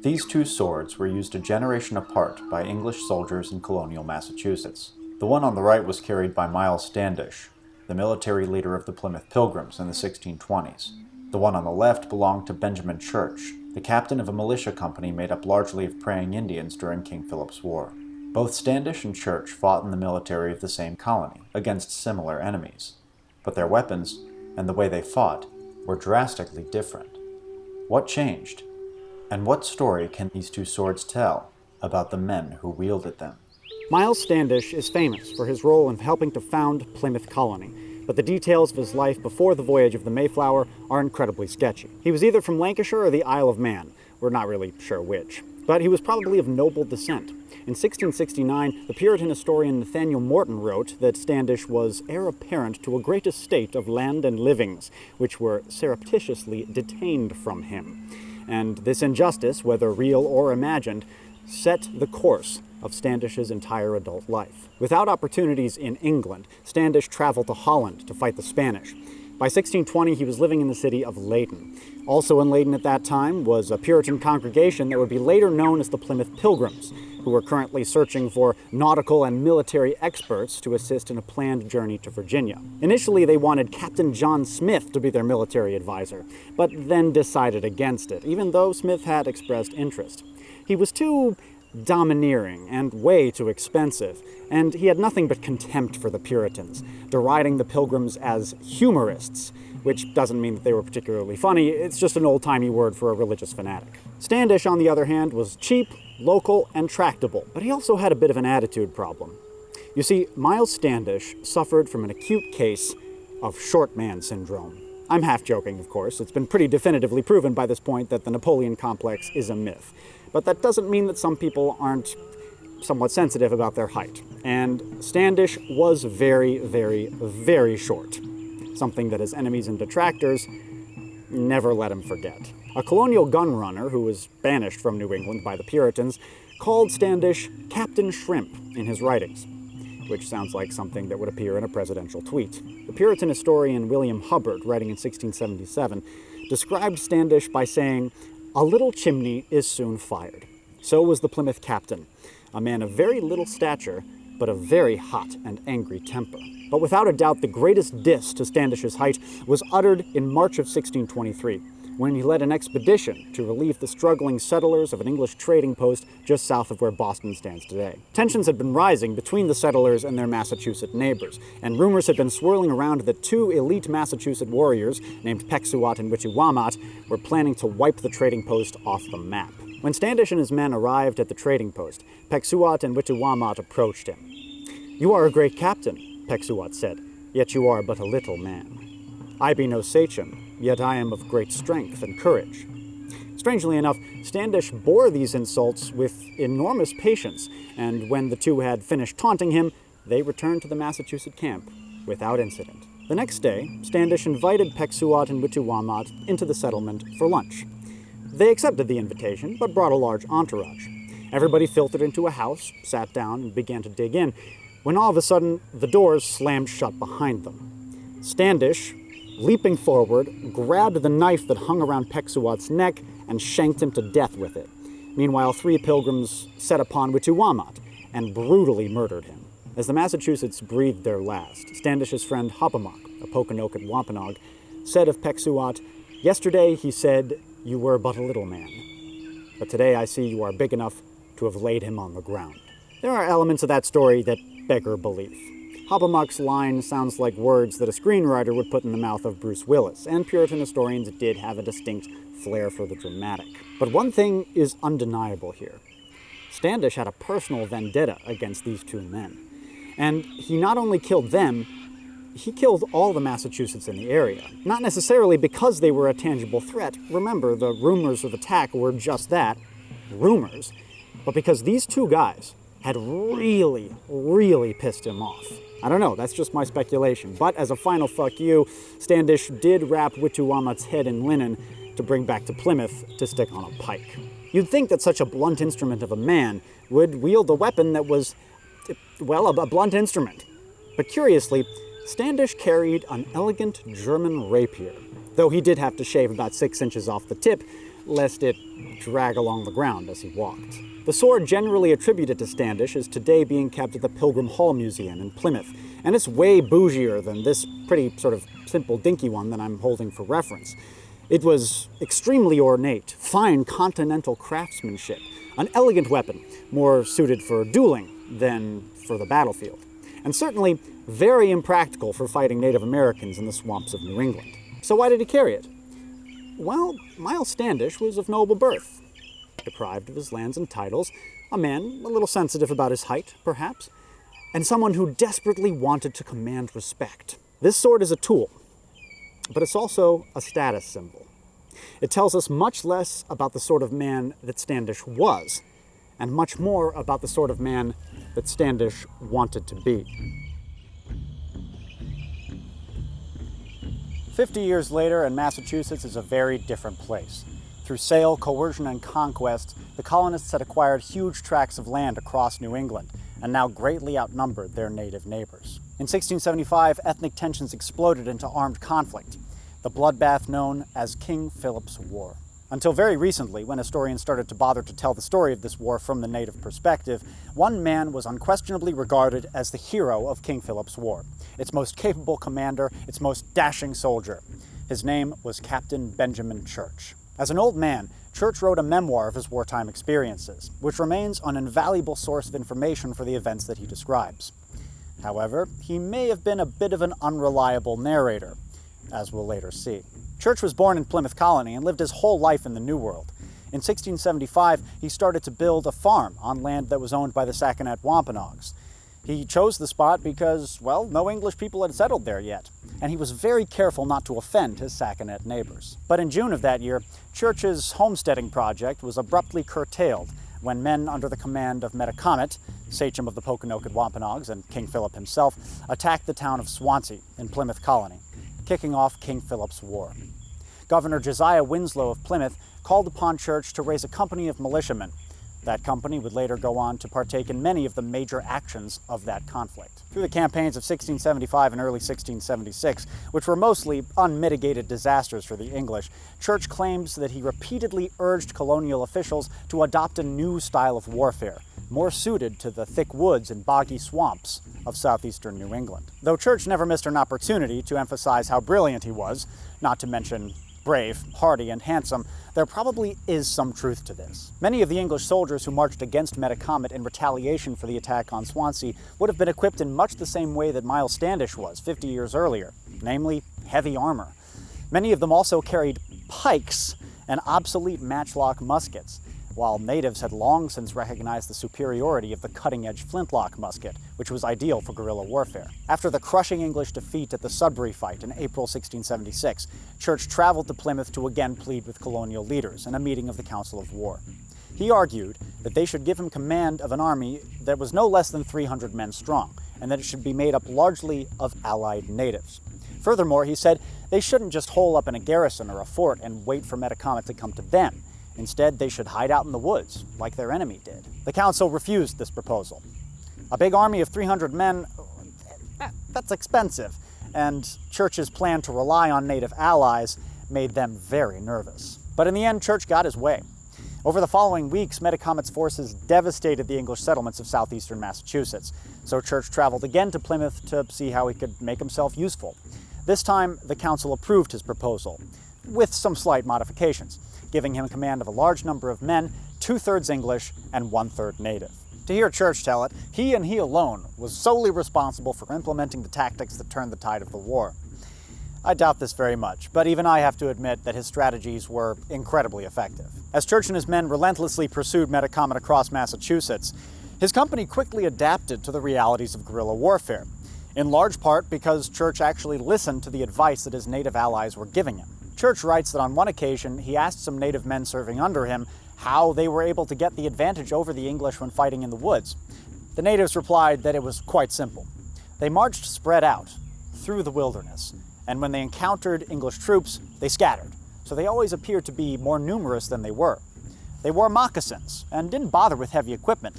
These two swords were used a generation apart by English soldiers in colonial Massachusetts. The one on the right was carried by Myles Standish, the military leader of the Plymouth Pilgrims in the 1620s. The one on the left belonged to Benjamin Church, the captain of a militia company made up largely of praying Indians during King Philip's War. Both Standish and Church fought in the military of the same colony, against similar enemies. But their weapons, and the way they fought, were drastically different. What changed? And what story can these two swords tell about the men who wielded them? Myles Standish is famous for his role in helping to found Plymouth Colony, but the details of his life before the voyage of the Mayflower are incredibly sketchy. He was either from Lancashire or the Isle of Man. We're not really sure which. But he was probably of noble descent. In 1669, the Puritan historian Nathaniel Morton wrote that Standish was heir apparent to a great estate of land and livings, which were surreptitiously detained from him. And this injustice, whether real or imagined, set the course of Standish's entire adult life. Without opportunities in England, Standish traveled to Holland to fight the Spanish. By 1620, he was living in the city of Leyden. Also in Leyden at that time was a Puritan congregation that would be later known as the Plymouth Pilgrims, who were currently searching for nautical and military experts to assist in a planned journey to Virginia. Initially, they wanted Captain John Smith to be their military advisor, but then decided against it, even though Smith had expressed interest. He was too domineering and way too expensive, and he had nothing but contempt for the Puritans, deriding the Pilgrims as humorists, which doesn't mean that they were particularly funny, it's just an old-timey word for a religious fanatic. Standish, on the other hand, was cheap, local, and tractable, but he also had a bit of an attitude problem. You see, Myles Standish suffered from an acute case of short man syndrome. I'm half joking, of course. It's been pretty definitively proven by this point that the Napoleon complex is a myth. But that doesn't mean that some people aren't somewhat sensitive about their height. And Standish was very, very, very short. Something that his enemies and detractors never let him forget. A colonial gun runner who was banished from New England by the Puritans called Standish Captain Shrimp in his writings, which sounds like something that would appear in a presidential tweet. The Puritan historian William Hubbard, writing in 1677, described Standish by saying, "A little chimney is soon fired." So was the Plymouth captain, a man of very little stature, but of very hot and angry temper. But without a doubt, the greatest diss to Standish's height was uttered in March of 1623, when he led an expedition to relieve the struggling settlers of an English trading post just south of where Boston stands today. Tensions had been rising between the settlers and their Massachusetts neighbors, and rumors had been swirling around that two elite Massachusetts warriors, named Pequot and Wittewamat, were planning to wipe the trading post off the map. When Standish and his men arrived at the trading post, Pequot and Wittewamat approached him. "You are a great captain," Pequot said, "yet you are but a little man. I be no sachem, yet I am of great strength and courage." Strangely enough, Standish bore these insults with enormous patience, and when the two had finished taunting him, they returned to the Massachusetts camp without incident. The next day, Standish invited Pequot and Wittewamat into the settlement for lunch. They accepted the invitation, but brought a large entourage. Everybody filtered into a house, sat down, and began to dig in, when all of a sudden, the doors slammed shut behind them. Standish, leaping forward, grabbed the knife that hung around Pequot's neck and shanked him to death with it. Meanwhile, 3 pilgrims set upon Wittewamat and brutally murdered him. As the Massachusetts breathed their last, Standish's friend Hoppemock, a Pokanoket Wampanoag, said of Pequot, "Yesterday, he said, you were but a little man. But today I see you are big enough to have laid him on the ground." There are elements of that story that beggar belief. Hoppemock's line sounds like words that a screenwriter would put in the mouth of Bruce Willis, and Puritan historians did have a distinct flair for the dramatic. But one thing is undeniable here. Standish had a personal vendetta against these two men. And he not only killed them, he killed all the Massachusetts in the area. Not necessarily because they were a tangible threat. Remember, the rumors of attack were just that, rumors. But because these two guys had really, really pissed him off. I don't know, that's just my speculation. But as a final fuck you, Standish did wrap Wittewamat's head in linen to bring back to Plymouth to stick on a pike. You'd think that such a blunt instrument of a man would wield a weapon that was, well, a blunt instrument. But curiously, Standish carried an elegant German rapier. Though he did have to shave about 6 inches off the tip, lest it drag along the ground as he walked. The sword generally attributed to Standish is today being kept at the Pilgrim Hall Museum in Plymouth, and it's way bougier than this pretty sort of simple dinky one that I'm holding for reference. It was extremely ornate, fine continental craftsmanship, an elegant weapon, more suited for dueling than for the battlefield, and certainly very impractical for fighting Native Americans in the swamps of New England. So why did he carry it? Well, Myles Standish was of noble birth. Deprived of his lands and titles, a man a little sensitive about his height, perhaps, and someone who desperately wanted to command respect. This sword is a tool, but it's also a status symbol. It tells us much less about the sort of man that Standish was, and much more about the sort of man that Standish wanted to be. 50 years later, and Massachusetts is a very different place. Through sale, coercion, and conquest, the colonists had acquired huge tracts of land across New England, and now greatly outnumbered their native neighbors. In 1675, ethnic tensions exploded into armed conflict, the bloodbath known as King Philip's War. Until very recently, when historians started to bother to tell the story of this war from the native perspective, one man was unquestionably regarded as the hero of King Philip's War, its most capable commander, its most dashing soldier. His name was Captain Benjamin Church. As an old man, Church wrote a memoir of his wartime experiences, which remains an invaluable source of information for the events that he describes. However, he may have been a bit of an unreliable narrator, as we'll later see. Church was born in Plymouth Colony and lived his whole life in the New World. In 1675, he started to build a farm on land that was owned by the Pokanoket Wampanoags. He chose the spot because, well, no English people had settled there yet, and he was very careful not to offend his Saconet neighbors. But in June of that year, Church's homesteading project was abruptly curtailed when men under the command of Metacomet, sachem of the Pokanoket Wampanoags and King Philip himself, attacked the town of Swansea in Plymouth Colony, kicking off King Philip's War. Governor Josiah Winslow of Plymouth called upon Church to raise a company of militiamen. That company would later go on to partake in many of the major actions of that conflict. Through the campaigns of 1675 and early 1676, which were mostly unmitigated disasters for the English, Church claims that he repeatedly urged colonial officials to adopt a new style of warfare, more suited to the thick woods and boggy swamps of southeastern New England. Though Church never missed an opportunity to emphasize how brilliant he was, not to mention brave, hardy, and handsome, there probably is some truth to this. Many of the English soldiers who marched against Metacomet in retaliation for the attack on Swansea would have been equipped in much the same way that Myles Standish was 50 years earlier, namely heavy armor. Many of them also carried pikes and obsolete matchlock muskets, while natives had long since recognized the superiority of the cutting-edge flintlock musket, which was ideal for guerrilla warfare. After the crushing English defeat at the Sudbury fight in April 1676, Church traveled to Plymouth to again plead with colonial leaders in a meeting of the Council of War. He argued that they should give him command of an army that was no less than 300 men strong, and that it should be made up largely of allied natives. Furthermore, he said they shouldn't just hole up in a garrison or a fort and wait for Metacomet to come to them. Instead, they should hide out in the woods, like their enemy did. The council refused this proposal. A big army of 300 men, that's expensive, and Church's plan to rely on native allies made them very nervous. But in the end, Church got his way. Over the following weeks, Metacomet's forces devastated the English settlements of southeastern Massachusetts, so Church traveled again to Plymouth to see how he could make himself useful. This time, the council approved his proposal, with some slight modifications, giving him command of a large number of men, 2/3 English and 1/3 native. To hear Church tell it, he and he alone was solely responsible for implementing the tactics that turned the tide of the war. I doubt this very much, but even I have to admit that his strategies were incredibly effective. As Church and his men relentlessly pursued Metacomet across Massachusetts, his company quickly adapted to the realities of guerrilla warfare, in large part because Church actually listened to the advice that his native allies were giving him. Church writes that on one occasion, he asked some native men serving under him how they were able to get the advantage over the English when fighting in the woods. The natives replied that it was quite simple. They marched spread out through the wilderness, and when they encountered English troops, they scattered, so they always appeared to be more numerous than they were. They wore moccasins and didn't bother with heavy equipment.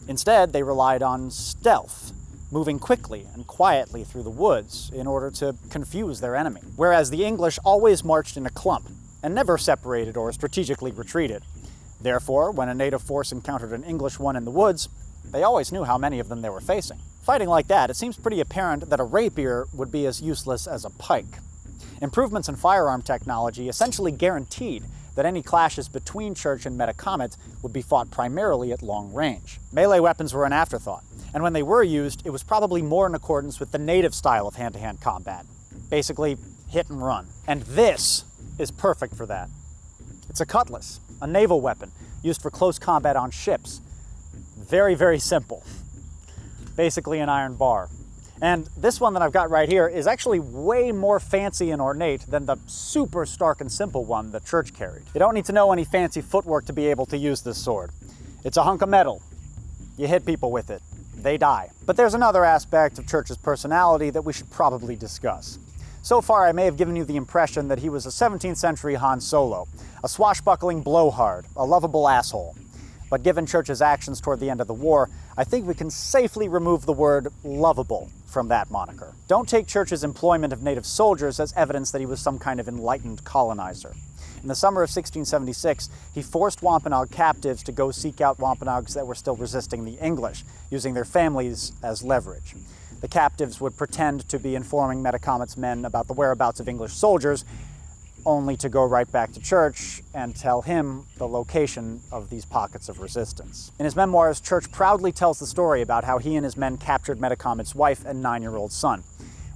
Instead, they relied on stealth, moving quickly and quietly through the woods in order to confuse their enemy. Whereas the English always marched in a clump and never separated or strategically retreated. Therefore, when a native force encountered an English one in the woods, they always knew how many of them they were facing. Fighting like that, it seems pretty apparent that a rapier would be as useless as a pike. Improvements in firearm technology essentially guaranteed that any clashes between Church and Metacomet would be fought primarily at long range. Melee weapons were an afterthought, and when they were used, it was probably more in accordance with the native style of hand-to-hand combat. Basically, hit and run. And this is perfect for that. It's a cutlass, a naval weapon, used for close combat on ships. Very, very simple. Basically an iron bar. And this one that I've got right here is actually way more fancy and ornate than the super stark and simple one that Church carried. You don't need to know any fancy footwork to be able to use this sword. It's a hunk of metal. You hit people with it, they die. But there's another aspect of Church's personality that we should probably discuss. So far, I may have given you the impression that he was a 17th century Han Solo, a swashbuckling blowhard, a lovable asshole. But given Church's actions toward the end of the war, I think we can safely remove the word lovable from that moniker. Don't take Church's employment of native soldiers as evidence that he was some kind of enlightened colonizer. In the summer of 1676, he forced Wampanoag captives to go seek out Wampanoags that were still resisting the English, using their families as leverage. The captives would pretend to be informing Metacomet's men about the whereabouts of English soldiers, only to go right back to Church and tell him the location of these pockets of resistance. In his memoirs, Church proudly tells the story about how he and his men captured Metacomet's wife and 9-year-old son.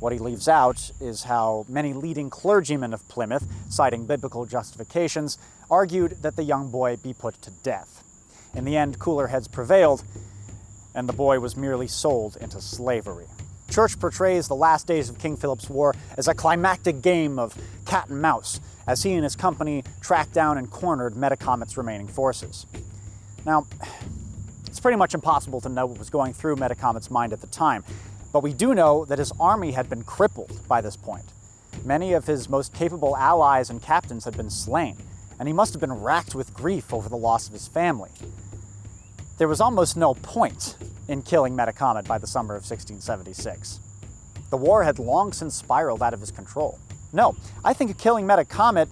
What he leaves out is how many leading clergymen of Plymouth, citing biblical justifications, argued that the young boy be put to death. In the end, cooler heads prevailed, and the boy was merely sold into slavery. Church portrays the last days of King Philip's War as a climactic game of cat and mouse, as he and his company tracked down and cornered Metacomet's remaining forces. Now, it's pretty much impossible to know what was going through Metacomet's mind at the time, but we do know that his army had been crippled by this point. Many of his most capable allies and captains had been slain, and he must have been racked with grief over the loss of his family. There was almost no point in killing Metacomet by the summer of 1676. The war had long since spiraled out of his control. No, I think killing Metacomet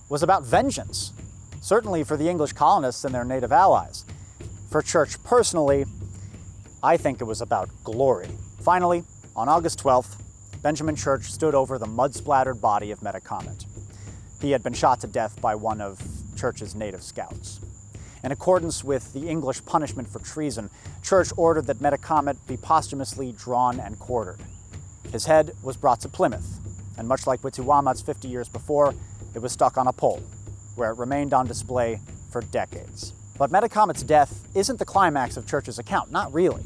was about vengeance, certainly for the English colonists and their native allies. For Church personally, I think it was about glory. Finally, on August 12th, Benjamin Church stood over the mud-splattered body of Metacomet. He had been shot to death by one of Church's native scouts. In accordance with the English punishment for treason, Church ordered that Metacomet be posthumously drawn and quartered. His head was brought to Plymouth, and much like Wituwamat's 50 years before, it was stuck on a pole, where it remained on display for decades. But Metacomet's death isn't the climax of Church's account, not really.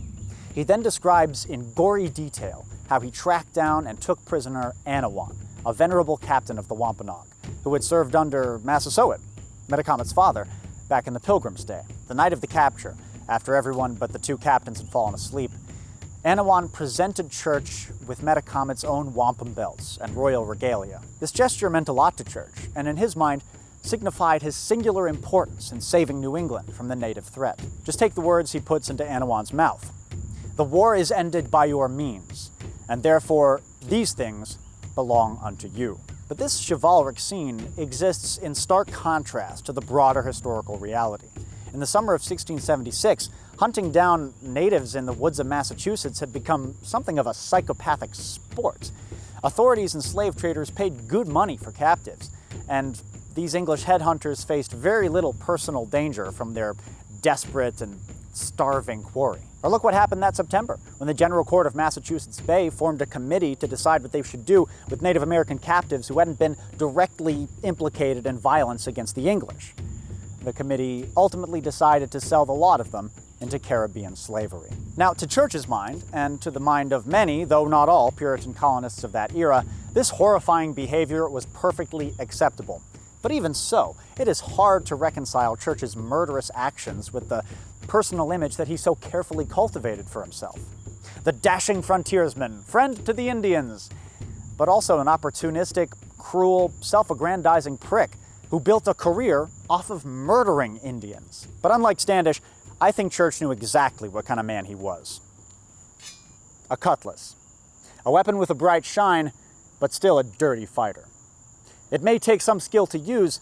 He then describes in gory detail how he tracked down and took prisoner Anawan, a venerable captain of the Wampanoag, who had served under Massasoit, Metacomet's father, back in the Pilgrims' day. The night of the capture, after everyone but the two captains had fallen asleep, Anawan presented Church with Metacomet's own wampum belts and royal regalia. This gesture meant a lot to Church, and in his mind, signified his singular importance in saving New England from the native threat. Just take the words he puts into Anawan's mouth. "The war is ended by your means, and therefore these things belong unto you." But this chivalric scene exists in stark contrast to the broader historical reality. In the summer of 1676, hunting down natives in the woods of Massachusetts had become something of a psychopathic sport. Authorities and slave traders paid good money for captives, and these English headhunters faced very little personal danger from their desperate and starving quarry. Or look what happened that September, when the General Court of Massachusetts Bay formed a committee to decide what they should do with Native American captives who hadn't been directly implicated in violence against the English. The committee ultimately decided to sell the lot of them into Caribbean slavery. Now, to Church's mind, and to the mind of many, though not all, Puritan colonists of that era, this horrifying behavior was perfectly acceptable. But even so, it is hard to reconcile Church's murderous actions with the personal image that he so carefully cultivated for himself. The dashing frontiersman, friend to the Indians, but also an opportunistic, cruel, self-aggrandizing prick who built a career off of murdering Indians. But unlike Standish, I think Church knew exactly what kind of man he was. A cutlass. A weapon with a bright shine, but still a dirty fighter. It may take some skill to use,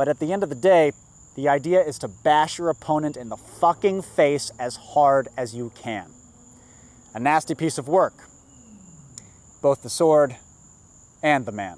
But at the end of the day, the idea is to bash your opponent in the fucking face as hard as you can. A nasty piece of work. Both the sword and the man.